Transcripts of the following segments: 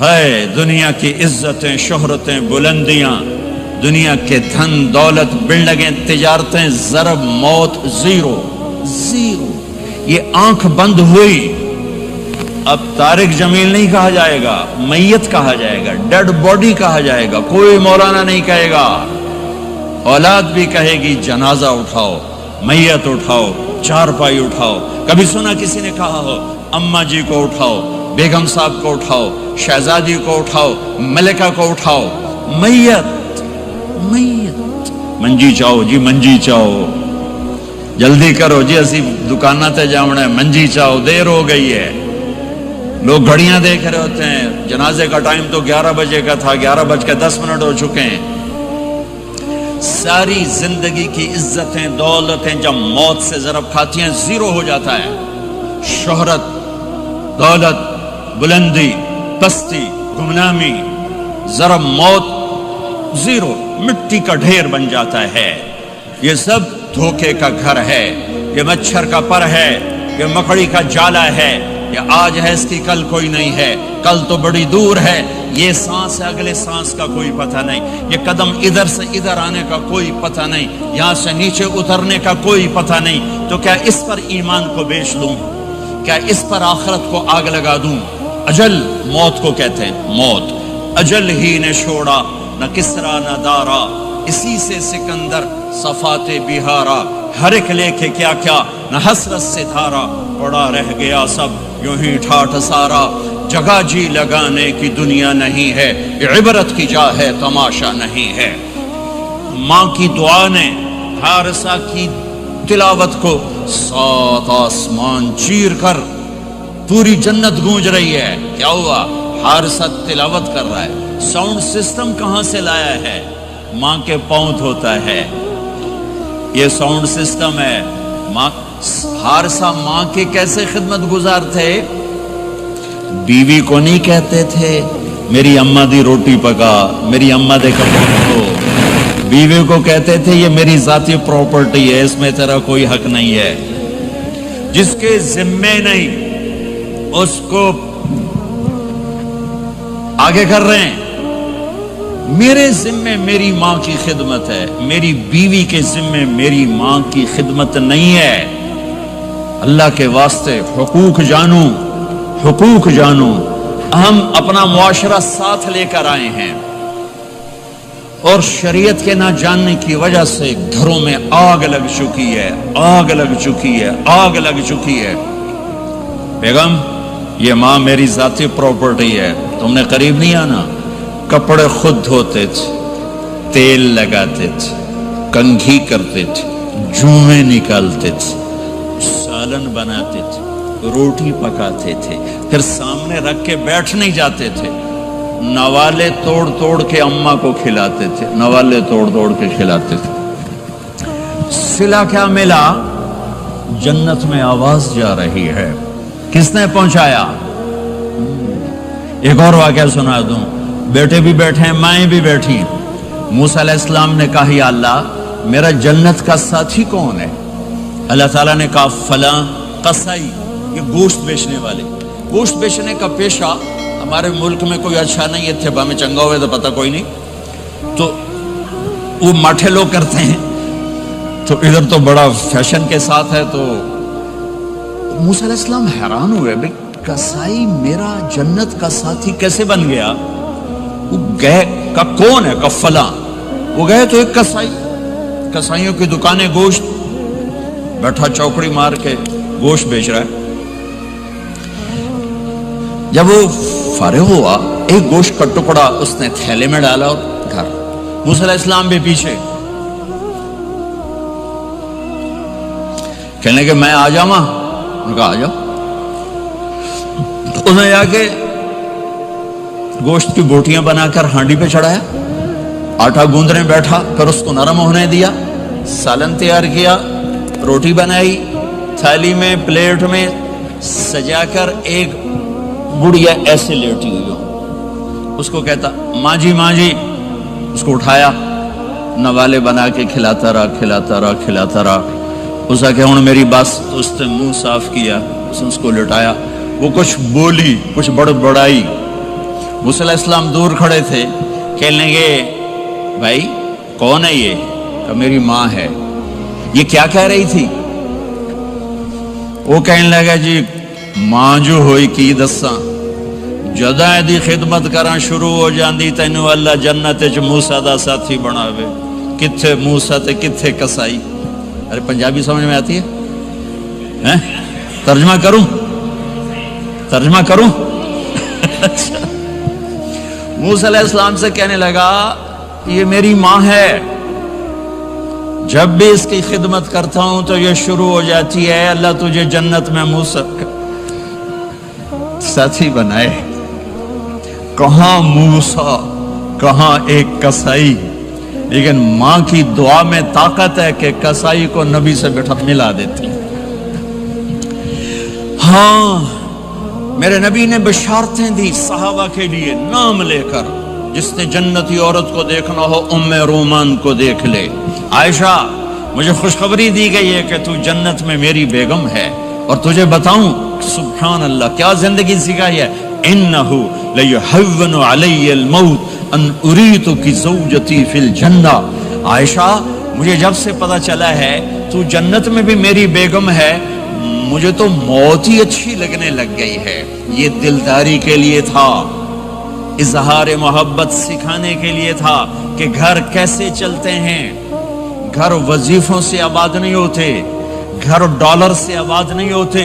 ہے دنیا کی عزتیں، شہرتیں، بلندیاں، دنیا کے دھن دولت، بلڈنگیں، تجارتیں، ضرب موت، زیرو زیرو. یہ آنکھ بند ہوئی، اب طارق جمیل نہیں کہا جائے گا، میت کہا جائے گا، ڈیڈ باڈی کہا جائے گا. کوئی مولانا نہیں کہے گا. اولاد بھی کہے گی جنازہ اٹھاؤ، میت اٹھاؤ، چارپائی اٹھاؤ. کبھی سنا کسی نے کہا ہو اماں جی کو اٹھاؤ، بیگم صاحب کو اٹھاؤ، شہزادی کو اٹھاؤ، ملکہ کو اٹھاؤ؟ میت میت. منجی چاہو جی، منجی چاہو، جلدی کرو جی، اسی دکانہ تے جاؤنا ہے، منجی چاہو، دیر ہو گئی ہے. لوگ گھڑیاں دیکھ رہے ہوتے ہیں، جنازے کا ٹائم تو 11 بجے کا تھا، 11:10 ہو چکے ہیں. ساری زندگی کی عزتیں دولتیں جب موت سے ضرب کھاتی ہیں زیرو ہو جاتا ہے. شہرت، دولت، بلندی، پستی، گمنامی، ضرب موت، زیرو، مٹی کا ڈھیر بن جاتا ہے. یہ سب دھوکے کا گھر ہے، یہ مچھر کا پر ہے، یہ مکڑی کا جالا ہے. یہ آج ہے اس کی کل کوئی نہیں ہے، کل تو بڑی دور ہے. یہ سانس ہے، اگلے سانس کا کوئی پتہ نہیں. یہ قدم ادھر سے ادھر آنے کا کوئی پتہ نہیں، یہاں سے نیچے اترنے کا کوئی پتہ نہیں. تو کیا اس پر ایمان کو بیچ دوں؟ کیا اس پر آخرت کو آگ لگا دوں؟ اجل موت کو کہتے ہیں، موت. اجل ہی نے چھوڑا نہ کسرا نہ دارا، اسی سے سکندر صفات بہارا. ہر ایک لے کے کیا کیا نہ حسرت سے دھارا، پڑا رہ گیا سب یوں ہی ٹھاٹھ سارا. جگہ جی لگانے کی دنیا نہیں ہے، یہ عبرت کی جا ہے، تماشا نہیں ہے. ماں کی دعا نے حارثہ کی تلاوت کو 7 آسمان چیر کر پوری جنت گونج رہی ہے. کیا ہوا؟ حارثہ تلاوت کر رہا ہے. ساؤنڈ سسٹم کہاں سے لایا ہے؟ ماں کے پاؤں ہوتا ہے یہ ساؤنڈ سسٹم ہے. ماں حارثہ ماں کے کیسے خدمت گزار تھے؟ بیوی کو نہیں کہتے تھے میری اماں دی روٹی پکا، میری اماں دے کپڑے دھو. بیوی کو کہتے تھے یہ میری ذاتی پراپرٹی ہے، اس میں تیرا کوئی حق نہیں ہے. جس کے ذمے نہیں اس کو آگے کر رہے ہیں. میرے ذمے میری ماں کی خدمت ہے، میری بیوی کے ذمے میری ماں کی خدمت نہیں ہے. اللہ کے واسطے حقوق جانو، حقوق جانو. ہم اپنا معاشرہ ساتھ لے کر آئے ہیں اور شریعت کے نہ جاننے کی وجہ سے گھروں میں آگ لگ چکی ہے، آگ لگ چکی ہے، آگ لگ چکی ہے. بیگم یہ ماں میری ذاتی پراپرٹی ہے، تم نے قریب نہیں آنا. کپڑے خود دھوتے تھے، تیل لگاتے تھے، کنگھی کرتے تھے، جوئیں نکالتے تھے، سالن بناتے تھے، روٹی پکاتے تھے، پھر سامنے رکھ کے بیٹھ نہیں جاتے تھے. نوالے توڑ توڑ کے اماں کو کھلاتے تھے، نوالے توڑ توڑ کے کھلاتے تھے. صلہ کیا ملا؟ جنت میں آواز جا رہی ہے. کس نے پہنچایا؟ ایک اور واقعہ سنا دوں. بیٹے بھی بیٹھے ہیں، مائیں بھی بیٹھی. موسیٰ علیہ السلام نے کہا یا اللہ میرا جنت کا ساتھی کون ہے؟ اللہ تعالیٰ نے کہا فلاں قصائی، یہ گوشت بیچنے والے. گوشت بیچنے کا پیشہ ہمارے ملک میں کوئی اچھا نہیں ہے، تھے با میں چنگا ہوئے تو پتہ کوئی نہیں، تو وہ ماٹھے لوگ کرتے ہیں. تو ادھر تو بڑا فیشن کے ساتھ ہے. تو موسیٰ علیہ السلام حیران ہوئے بھئی قصائی میرا جنت کا ساتھی کیسے بن گیا؟ وہ گئے کا کون ہے؟ کا فلاں. وہ گئے تو ایک قصائی، قصائیوں کی دکانیں، گوشت بیٹھا چوکڑی مار کے گوشت بیچ رہا ہے. جب وہ فارغ ہوا ایک گوشت کا ٹکڑا اس نے تھیلے میں ڈالا اور گھر. موسیٰ علیہ السلام بھی پیچھے. کہنے کہ میں آ جاؤں. انہوں نے کہا آ جاؤ. اس نے جا کے گوشت کی بوٹیاں بنا کر ہانڈی پہ چڑھایا، آٹا گوندنے بیٹھا، پھر اس کو نرم ہونے دیا، سالن تیار کیا، روٹی بنائی، تھالی میں پلیٹ میں سجا کر ایک گڑیا ایسے لیٹی ہوئی ہو. اس کو کہتا ماں جی ماں جی. اس کو اٹھایا، نوالے بنا کے کھلاتا رہا کھلاتا رہا کھلاتا رہا. اس نے کہا ہوں میری بس. تو اس نے منہ صاف کیا، اس نے اس کو لٹایا. وہ کچھ بولی، کچھ بڑبڑائی. موسیٰ علیہ السلام دور کھڑے تھے، کہنے لگے بھائی کون ہے یہ؟ کہ میری ماں ہے۔ یہ کیا کہہ رہی تھی؟ وہ کہنے لگا جی ماں جو ہوئی کی دساں، جداں دی خدمت کراں شروع ہو جاندی تینوں اللہ جنت وچ موسیٰ دا ساتھی بناوے، کتھے موسیٰ تے کتھے کسائی۔ ارے پنجابی سمجھ میں آتی ہے؟ ترجمہ کروں؟ موسیٰ علیہ السلام سے کہنے لگا یہ میری ماں ہے، جب بھی اس کی خدمت کرتا ہوں تو یہ شروع ہو جاتی ہے اللہ تجھے جنت میں موسیٰ ساتھی بنائے۔ کہاں موسیٰ کہاں ایک کسائی، لیکن ماں کی دعا میں طاقت ہے کہ کسائی کو نبی سے ملا دیتی۔ ہاں میرے نبی نے بشارتیں دی صحابہ کے لیے نام لے کر، جس نے جنتی عورت کو دیکھنا ہو ام رومان کو دیکھ لے۔ عائشہ مجھے خوشخبری دی گئی ہے کہ تو جنت میں میری بیگم ہے، اور تجھے بتاؤں سبحان اللہ کیا زندگی سکھائی ہے، انہو لیحون علی الموت ان اریتک زوجتی فی الجنہ۔ عائشہ مجھے جب سے پتا چلا ہے تو جنت میں بھی میری بیگم ہے، مجھے تو موت ہی اچھی لگنے لگ گئی ہے۔ یہ دلداری کے لیے تھا، اظہار محبت سکھانے کے لیے تھا کہ گھر کیسے چلتے ہیں۔ گھر وظیفوں سے آباد نہیں ہوتے، گھر ڈالر سے آباد نہیں ہوتے،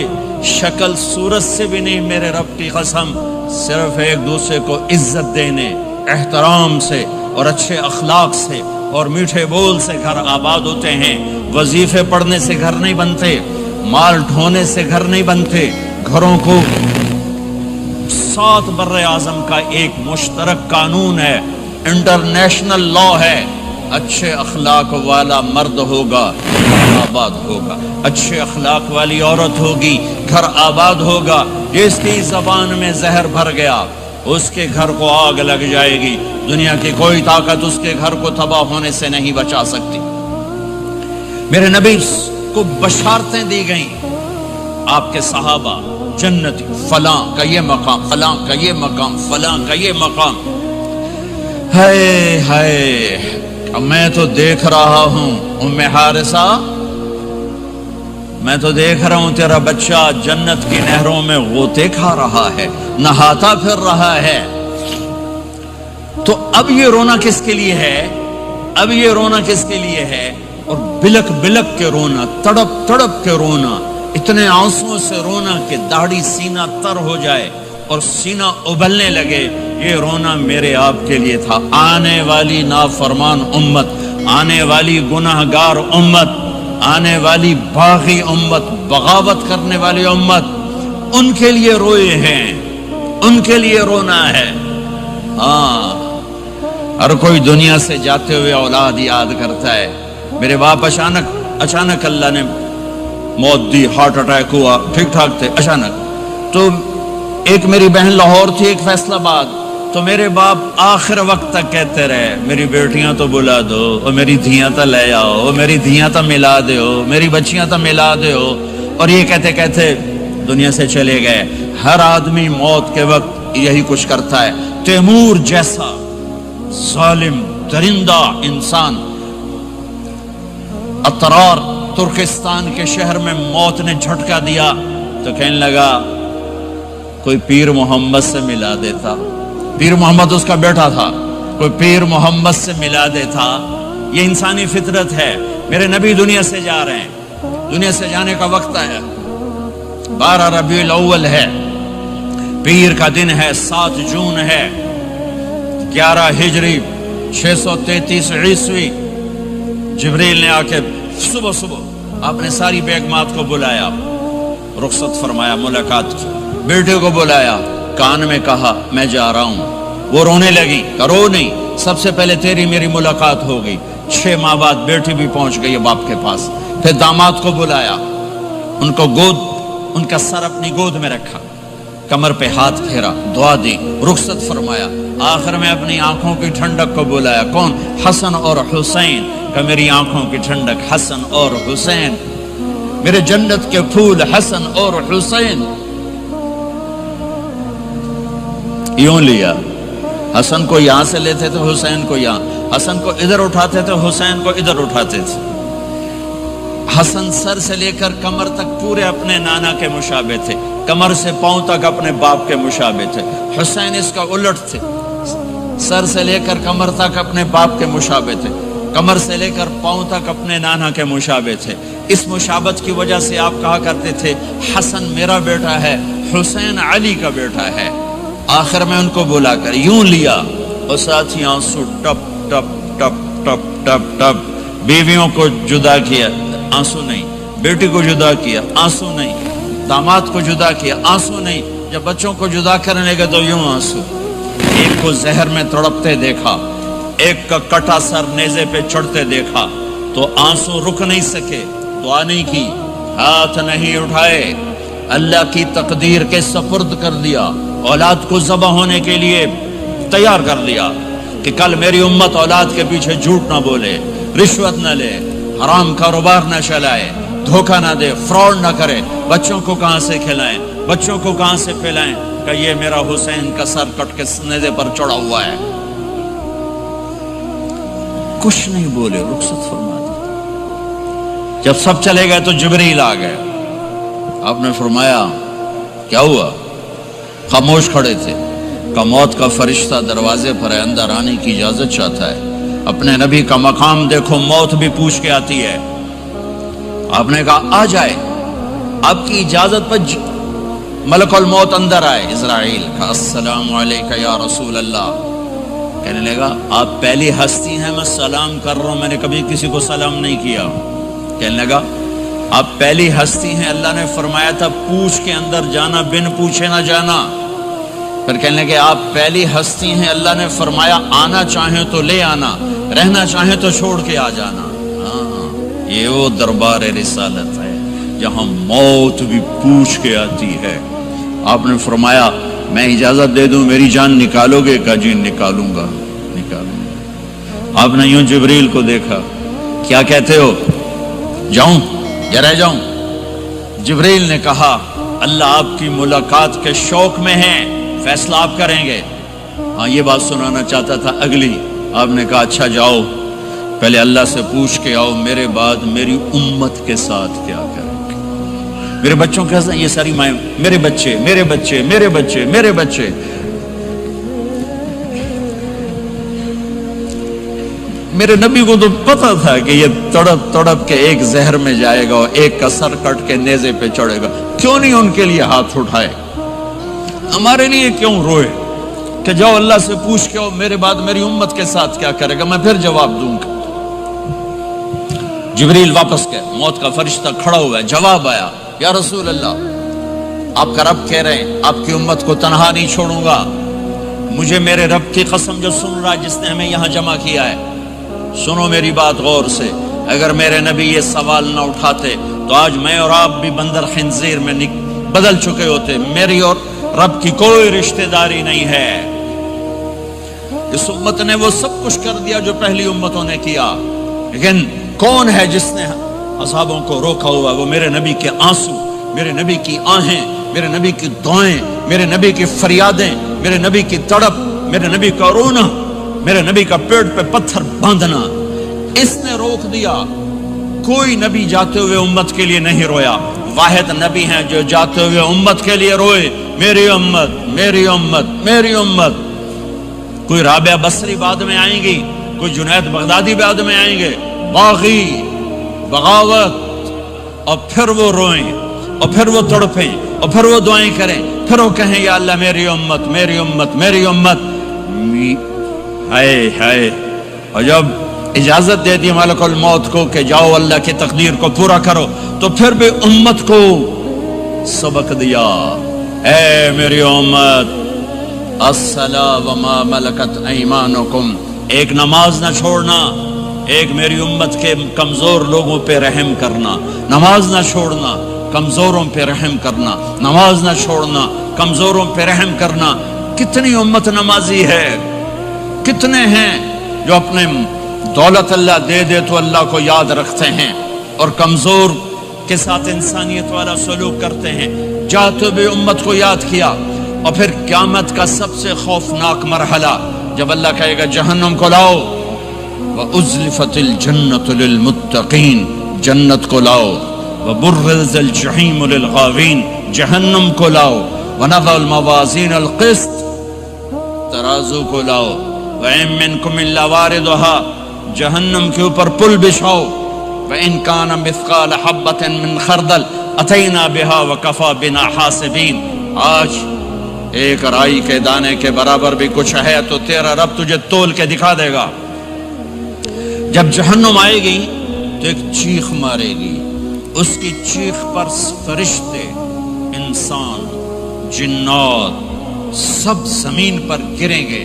شکل صورت سے بھی نہیں، میرے رب کی قسم، صرف ایک دوسرے کو عزت دینے، احترام سے اور اچھے اخلاق سے اور میٹھے بول سے گھر آباد ہوتے ہیں۔ وظیفے پڑھنے سے گھر نہیں بنتے، مال ڈھونے سے گھر نہیں بنتے۔ گھروں کو 7 بر اعظم کا ایک مشترک قانون ہے، انٹرنیشنل لا ہے، اچھے اخلاق والا مرد ہوگا آباد ہوگا، اچھے اخلاق والی عورت ہوگی گھر آباد ہوگا۔ جس کی زبان میں زہر بھر گیا اس کے گھر کو آگ لگ جائے گی، دنیا کی کوئی طاقت اس کے گھر کو تباہ ہونے سے نہیں بچا سکتی۔ میرے نبی کو بشارتیں دی گئیں، آپ کے صحابہ جنتی، فلاں کا یہ مقام، فلاں کا یہ مقام، فلاں کا یہ مقام۔ ہائے ہائے میں تو دیکھ رہا ہوں ام حارثہ، میں تو دیکھ رہا ہوں تیرا بچہ جنت کی نہروں میں غوطے کھا رہا ہے، نہاتا پھر رہا ہے۔ تو اب یہ رونا کس کے لیے ہے؟ اب یہ رونا کس کے لیے ہے؟ اور بلک بلک کے رونا، تڑپ تڑپ کے رونا، اتنے آنسوں سے رونا کہ داڑھی سینہ تر ہو جائے اور سینہ ابلنے لگے، یہ رونا میرے آپ کے لیے تھا۔ آنے والی نافرمان امت، آنے والی گناہگار امت، آنے والی باغی امت، بغاوت کرنے والی امت، ان کے لیے روئے ہیں، ان کے لیے رونا ہے۔ ہاں ہر کوئی دنیا سے جاتے ہوئے اولاد یاد کرتا ہے۔ میرے باپ اچانک اللہ نے موت دی، ہارٹ اٹیک ہوا، ٹھیک ٹھاک تھے، اچانک۔ تو ایک میری بہن لاہور تھی، ایک فیصل آباد، تو میرے باپ آخر وقت تک کہتے رہے میری بیٹیاں تو بلا دو، اور میری دھیاں تو لے آؤ، اور میری دھیاں تو ملا دیو، میری بچیاں تو ملا دیو، اور یہ کہتے کہتے دنیا سے چلے گئے۔ ہر آدمی موت کے وقت یہی کچھ کرتا ہے۔ تیمور جیسا ظالم درندہ انسان اطرار ترکستان کے شہر میں موت نے جھٹکا دیا تو کہنے لگا کوئی پیر محمد سے ملا دیتا، پیر محمد اس کا بیٹا تھا، کوئی پیر محمد سے ملا دیتا۔ یہ انسانی فطرت ہے۔ میرے نبی دنیا سے جا رہے ہیں، دنیا سے جانے کا وقت ہے، 12 ربیع الاول ہے، پیر کا دن ہے، 7 جون ہے، 11 ہجری 633 عیسوی۔ جبریل نے آ کے صبح صبح آپ نے ساری بیگمات کو بلایا، رخصت فرمایا، ملاقات کی، بیٹے کو بلایا، کان میں کہا میں جا رہا ہوں۔ وہ رونے لگی، رو نہیں، سب سے پہلے تیری میری ملاقات ہو گئی۔ 6 ماہ بعد بیٹی بھی پہنچ گئی باپ کے پاس۔ پھر داماد کو بلایا، ان کو ان کا سر اپنی گود میں رکھا، کمر پہ ہاتھ پھیرا، دعا دی، رخصت فرمایا۔ آخر میں اپنی آنکھوں کی ٹھنڈک کو بلایا، کون؟ حسن اور حسین، کہ میری آنکھوں کی ٹھنڈک حسن اور حسین، میرے جنت کے پھول حسن اور حسین۔ یوں لیا حسن کو یہاں سے لیتے تھے، حسین کو یہاں، حسن کو ادھر اٹھاتے تھے، حسین کو ادھر اٹھاتے تھے۔ حسن سر سے لے کر کمر تک پورے اپنے نانا کے مشابہ تھے، کمر سے پاؤں تک اپنے باپ کے مشابہ تھے۔ حسین اس کا الٹ تھے، سر سے لے کر کمر تک اپنے باپ کے مشابہ تھے، کمر سے لے کر پاؤں تک اپنے نانا کے مشابہ تھے۔ اس مشابہت کی وجہ سے آپ کہا کرتے تھے حسن میرا بیٹا ہے، حسین علی کا بیٹا ہے۔ آخر میں ان کو بلا کر یوں لیا اور ساتھ ہی آنسو ٹپ ٹپ ٹپ ٹپ ٹپ ٹپ، بیویوں کو جدا کیا، آنسو نہیں، بیٹی کو جدا کیا، آنسو نہیں، داماد کو جدا کیا، آنسو نہیں، جب بچوں کو جدا کرنے لگے تو یوں آنسو۔ ایک کو زہر میں تڑپتے دیکھا، ایک کا کٹا سر نیزے پہ چڑھتے دیکھا تو آنسو رک نہیں سکے، دعا نہیں کی، ہاتھ نہیں اٹھائے، اللہ کی تقدیر کے سپرد کر دیا، اولاد کو ذبح ہونے کے لیے تیار کر دیا کہ کل میری امت اولاد کے پیچھے جھوٹ نہ بولے، رشوت نہ لے، حرام کاروبار نہ چلائے، دھوکہ نہ دے، فراڈ نہ کرے، بچوں کو کہاں سے کھلائیں، بچوں کو کہاں سے پلائیں، کہ یہ میرا حسین کا سر کٹ کے نیزے پر چڑھا ہوا ہے۔ کچھ نہیں بولے، رخصت فرما دی۔ جب سب چلے گئے تو جبریل آ گئے، آپ نے فرمایا کیا ہوا؟ خاموش کھڑے تھے، کہ موت کا فرشتہ دروازے پر ہے، اندر آنے کی اجازت چاہتا ہے۔ اپنے نبی کا مقام دیکھو، موت بھی پوچھ کے آتی ہے۔ آپ نے کہا آ جائے، آپ کی اجازت پر ملک الموت اندر آئے۔ اسرائیل کا السلام علیکہ یا رسول اللہ، کہنے لگا آپ پہلی ہستی ہیں، میں سلام کر رہا ہوں، میں نے کبھی کسی کو سلام نہیں کیا۔ کہنے لگا آپ پہلی ہستی ہیں، اللہ نے فرمایا تھا پوچھ کے اندر جانا، بن پوچھے نہ جانا۔ پھر کہنے لگے آپ پہلی ہستی ہیں، اللہ نے فرمایا آنا چاہیں تو لے آنا، رہنا چاہیں تو چھوڑ کے آ جانا۔ ہاں، یہ وہ دربار رسالت ہے جہاں موت بھی پوچھ کے آتی ہے۔ آپ نے فرمایا میں اجازت دے دوں میری جان نکالو گے؟ کہا جی نکالوں گا، نکالوں گا۔ آپ نے یوں جبریل کو دیکھا، کیا کہتے ہو؟ جاؤں یا رہ جاؤں؟ جبریل نے کہا اللہ آپ کی ملاقات کے شوق میں ہے، فیصلہ آپ کریں گے۔ ہاں یہ بات سنانا چاہتا تھا اگلی۔ آپ نے کہا اچھا جاؤ، پہلے اللہ سے پوچھ کے آؤ میرے بعد میری امت کے ساتھ کیا کریں گے، میرے بچوں کے ساتھ۔ یہ ساری مائیں میرے بچے میرے بچے میرے بچے میرے بچے۔ میرے نبی کو تو پتا تھا کہ یہ تڑپ تڑپ کے ایک زہر میں جائے گا اور ایک کا سر کٹ کے نیزے پہ چڑھے گا، کیوں نہیں ان کے لیے ہاتھ اٹھائے؟ ہمارے لیے کیوں روئے کہ جاؤ اللہ سے پوچھ کے آؤ میرے بعد میری امت کے ساتھ کیا کرے گا، میں پھر جواب دوں گا۔ جبریل واپس گئے، موت کا فرشتہ کھڑا ہوا ہے، جواب آیا یا رسول اللہ آپ کا رب کہہ رہے ہیں آپ کی امت کو تنہا نہیں چھوڑوں گا۔ مجھے میرے رب کی قسم جو سن رہا جس نے ہمیں یہاں جمع کیا ہے، سنو میری بات غور سے، اگر میرے نبی یہ سوال نہ اٹھاتے تو آج میں اور آپ بھی بندر خنزیر میں بدل چکے ہوتے۔ میری اور رب کی کوئی رشتہ داری نہیں ہے۔ اس امت نے وہ سب کچھ کر دیا جو پہلی امتوں نے کیا، لیکن کون ہے جس نے اصحابوں کو روکا ہوا؟ وہ میرے نبی کے آنسو، میرے نبی کی آہیں، میرے نبی کی دعائیں، میرے نبی کی فریادیں، میرے نبی کی تڑپ، میرے نبی کا رونا، میرے نبی کا پیٹ پہ پتھر باندھنا، اس نے روک دیا۔ کوئی نبی جاتے ہوئے امت کے لیے نہیں رویا، واحد نبی ہیں جو جاتے ہوئے امت کے لیے روئے، میری امت میری امت میری امت۔ کوئی رابعہ بصری بعد میں آئیں گی، کوئی جنید بغدادی بعد میں آئیں گے، باغی بغاوت، اور پھر وہ روئیں اور پھر وہ تڑپیں اور پھر وہ دعائیں کریں، پھر وہ کہیں یا اللہ میری امت میری امت میری امت۔ ہائے ہائے، اور جب اجازت دے دی ملک الموت کو کہ جاؤ اللہ کی تقدیر کو پورا کرو، تو پھر بھی امت کو سبق دیا، اے میری امت الصلاۃ وما ملکت ایمانکم، ایک نماز نہ چھوڑنا، ایک میری امت کے کمزور لوگوں پہ رحم کرنا، نماز نہ چھوڑنا، کمزوروں پہ رحم کرنا، نماز نہ چھوڑنا، کمزوروں پہ رحم کرنا۔ کتنی امت نمازی ہے، کتنے ہیں جو اپنے دولت اللہ دے دے تو اللہ کو یاد رکھتے ہیں اور کمزور کے ساتھ انسانیت والا سلوک کرتے ہیں۔ جاتے بھی امت کو یاد کیا، اور پھر قیامت کا سب سے خوفناک مرحلہ جب اللہ کہے گا جہنم کو لاؤ، وَأُزْلِفَتِ الْجَنَّةُ لِلْمُتَّقِينَ، جنت کو لاؤ، وَبُرِّزَ الْجَحِيمُ لِلْغَاوِينَ، جہنم کو لاؤ، وَنَضَعُ الْمَوَازِينَ الْقِسْطَ، ترازو کو لاؤ، وَإِن مِّنكُمْ إِلَّا وَارِدُهَا، جہنم کے اوپر پل بچھاؤ، وَإِن كَانَ مِثْقَالَ حَبَّةٍ مِّن خَرْدَلٍ أَتَيْنَا بِهَا وَكَفَى بِنَا حَاسِبِينَ، آج ایک رائی کے دانے کے برابر بھی کچھ ہے تو تیرا رب تجھے تول کے دکھا دے گا۔ جب جہنم آئے گی تو ایک چیخ مارے گی، اس کی چیخ پر فرشتے، انسان، جنات سب زمین پر گریں گے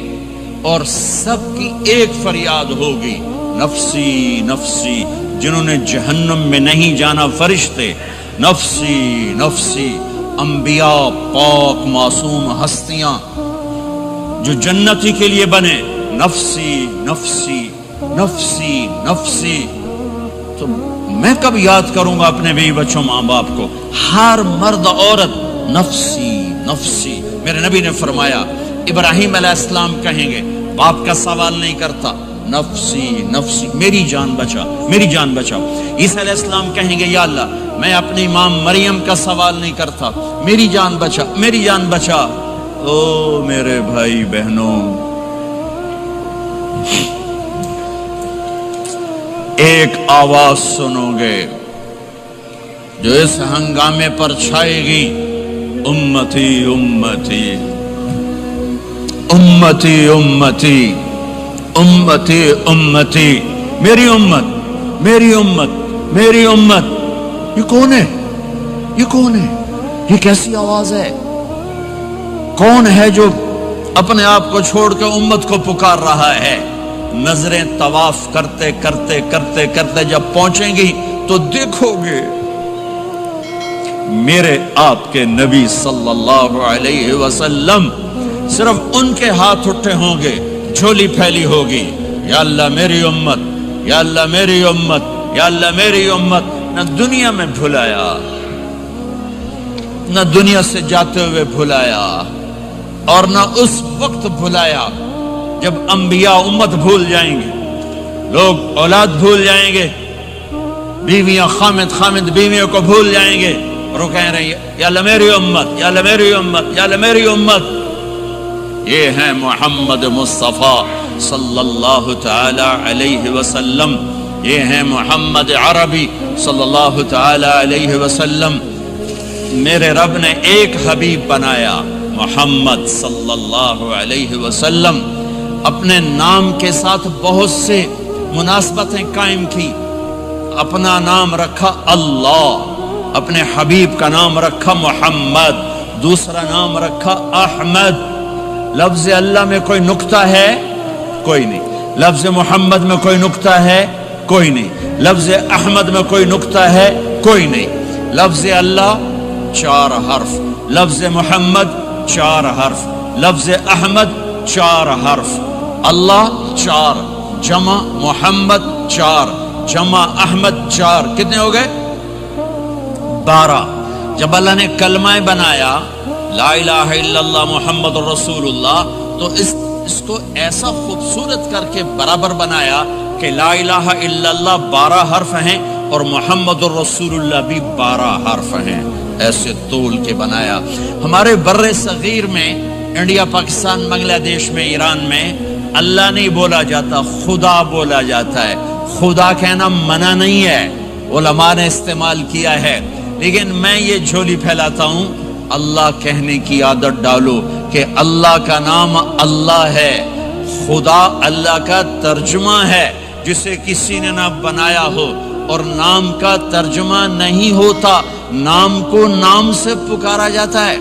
اور سب کی ایک فریاد ہوگی، نفسی نفسی۔ جنہوں نے جہنم میں نہیں جانا فرشتے، نفسی نفسی۔ انبیاء، پاک معصوم ہستیاں جو جنتی کے لیے بنے، نفسی نفسی نفسی نفسی۔ تو میں کب یاد کروں گا اپنے بیوی بچوں ماں باپ کو؟ ہر مرد عورت نفسی نفسی۔ میرے نبی نے فرمایا ابراہیم علیہ السلام کہیں گے، باپ کا سوال نہیں کرتا، نفسی نفسی، میری جان بچا میری جان بچا۔ عیسیٰ علیہ السلام کہیں گے یا اللہ میں اپنی ماں مریم کا سوال نہیں کرتا، میری جان بچا میری جان بچا۔ او میرے بھائی بہنوں، ایک آواز سنو گے جو اس ہنگامے پر چھائے گی، امتی امتی امتی امتی امتی امتی، میری امت میری امت میری امت۔ یہ کون ہے؟ یہ کون ہے؟ یہ کیسی آواز ہے؟ کون ہے جو اپنے آپ کو چھوڑ کے امت کو پکار رہا ہے؟ نظریں طواف کرتے کرتے کرتے کرتے جب پہنچیں گی تو دیکھو گے میرے آپ کے نبی صلی اللہ علیہ وسلم، صرف ان کے ہاتھ اٹھے ہوں گے، جھولی پھیلی ہوگی، یا اللہ میری امت، یا اللہ میری امت، یا اللہ میری امت۔ نہ دنیا میں بھلایا، نہ دنیا سے جاتے ہوئے بھلایا، اور نہ اس وقت بھلایا جب انبیاء امت بھول جائیں گے، لوگ اولاد بھول جائیں گے، بیویاں خامد بیویوں کو بھول جائیں گے، اور وہ کہہ رہے ہیں یا اللہ میری امت، یا اللہ میری امت، یا اللہ میری امت۔ یہ ہے محمد مصطفیٰ صلی اللہ تعالی علیہ وسلم، یہ ہے محمد عربی صلی اللہ تعالی علیہ وسلم۔ میرے رب نے ایک حبیب بنایا، محمد صلی اللہ علیہ وسلم۔ اپنے نام کے ساتھ بہت سے مناسبتیں قائم کی، اپنا نام رکھا اللہ، اپنے حبیب کا نام رکھا محمد، دوسرا نام رکھا احمد۔ لفظ اللہ میں کوئی نکتہ ہے؟ کوئی نہیں۔ لفظ محمد میں کوئی نکتہ ہے؟ کوئی نہیں۔ لفظ احمد میں کوئی نکتہ ہے؟ کوئی نہیں۔ لفظ اللہ 4 حرف، لفظ محمد 4 حرف، لفظ احمد 4 حرف۔ اللہ 4، جمع محمد 4، جمع احمد 4، کتنے ہو گئے؟ 12۔ جب اللہ نے کلمہ بنایا لا الہ الا اللہ محمد رسول اللہ، تو اس کو ایسا خوبصورت کر کے برابر بنایا کہ لا الہ الا اللہ 12 حرف ہیں اور محمد الرسول اللہ بھی 12 حرف ہیں، ایسے تول کے بنایا۔ ہمارے بر صغیر میں، انڈیا، پاکستان، بنگلہ دیش میں، ایران میں اللہ نہیں بولا جاتا، خدا بولا جاتا ہے۔ خدا کہنا منع نہیں ہے، علماء نے استعمال کیا ہے، لیکن میں یہ جھولی پھیلاتا ہوں، اللہ کہنے کی عادت ڈالو کہ اللہ کا نام اللہ ہے، خدا اللہ کا ترجمہ ہے جسے کسی نے نہ بنایا ہو، اور نام کا ترجمہ نہیں ہوتا، نام کو نام سے پکارا جاتا ہے۔